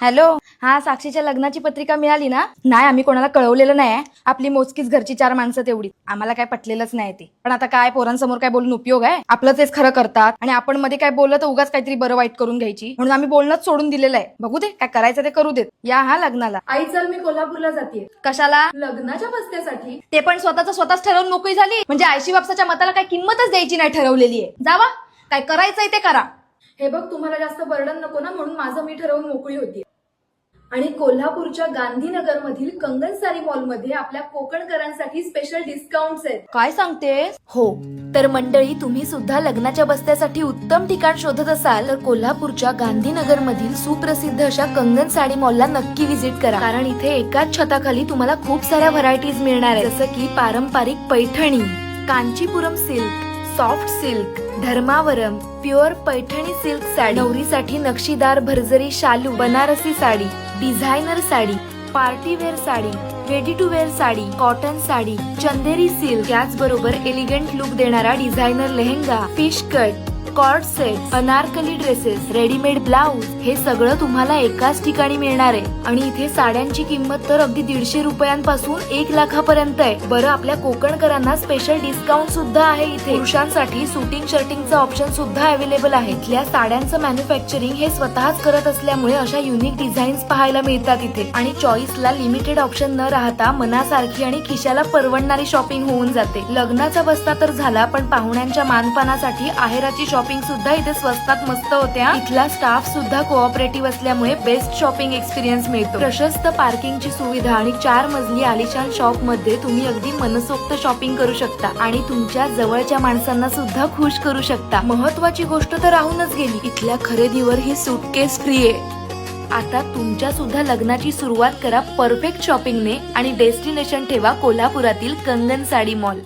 Hello. हा, साक्षीच्या लग्नाची पत्रिका मिळाली ना? नाही, आम्ही कोणाला कळवलेलं नाही. आपली मोजकीच घरची 4 माणसं तेवढी. आम्हाला काय पटलेलंच नाही ते. पण आता काय पोरांसमोर काय बोलून उपयोग आहे? आपलं तेच खरं करतात आणि आपण मध्ये काय बोललं तर उगाच काहीतरी बरं वाईट करून घ्यायची, म्हणून आम्ही बोलणंच सोडून दिलेलं आहे. बघू दे, काय करायचं ते करू देत. या हा लग्नाला. आई चल, मी कोल्हापूरला जाते कशाला? लग्नाच्या बस्त्यासाठी. ते पण स्वतःच ठरवून मोकळी झाली म्हणजे आयशी बापसाच्या मताला काय किंमतच द्यायची नाही ठरवलेली आहे. जावा, काय करायचंय ते करा. हे बघ, तुम्हाला जास्त बर्डन नको ना, म्हणून माझं मी ठरवून मोकळी होती. आणि कोल्हापूरच्या गांधीनगर मधील कंगन साडी मॉल मध्ये आपल्या कोकणकरांसाठी स्पेशल डिस्काउंट्स आहेत. काय सांगतेस? हो, तर मंडळी, तुम्ही सुद्धा लग्नाच्या बस्त्यासाठी उत्तम ठिकाण शोधत असाल तर कोल्हापूरच्या गांधीनगर मधील सुप्रसिद्ध अशा कंगन साडी मॉलला नक्की व्हिजिट करा. कारण इथे एकाच छताखाली तुम्हाला खूप साऱ्या व्हरायटीज मिळणार आहेत, जसं की पारंपरिक Paithani, Kanchipuram silk, soft silk, Dharmavaram, pure Paithani silk sari, नवरीसाठी नक्षीदार भरजरी शालू, Banarasi sari, designer sari, party wear sari, ready to wear sari, cotton sari, Chanderi silk, त्याचबरोबर एलिगंट लुक देणारा designer lehenga, fish cut, co-ord set, Anarkali dresses, readymade blouse, हे सगळं तुम्हाला एकाच ठिकाणी मिळणार आहे. आणि इथे साड्यांची किंमत तर अगदी 150 रुपयांपासून 1 लाखापर्यंत आहे. बरं, आपल्या कोकणकरांना स्पेशल डिस्काउंट सुद्धा आहे इथे. पुरुषांसाठी सुटिंग शर्टिंगचं ऑप्शन सुद्धा अवेलेबल आहे. इथल्या साड्यांचं मॅन्युफॅक्चरिंग हे स्वतःच करत असल्यामुळे अशा युनिक डिझाईन्स पाहायला मिळतात इथे. आणि चॉईसला लिमिटेड ऑप्शन न राहता मनासारखी आणि खिशाला परवडणारी शॉपिंग होऊन जाते. लग्नाचा बस्ता तर झाला, पण पाहुण्यांच्या मानपानासाठी आहेराची शॉपिंग सुद्धा इथे स्वस्तात मस्त होत्या. इथला स्टाफ सुद्धा कोऑपरेटिव्ह असल्यामुळे बेस्ट शॉपिंग एक्सपिरियन्स मिळतो. प्रशस्त पार्किंगची सुविधा आणि 4 मजली आलिशान शॉप मध्ये तुम्ही अगदी मनसोक्त शॉपिंग करू शकता आणि तुमच्या जवळच्या माणसांना सुद्धा खुश करू शकता. महत्वाची गोष्ट तर राहूनच गेली, इथल्या खरेदीवर ही सूटकेस फ्री आहे. आता तुमच्या सुद्धा लग्नाची सुरुवात करा परफेक्ट शॉपिंगने आणि डेस्टिनेशन ठेवा कोल्हापुरातील कंगन साडी मॉल.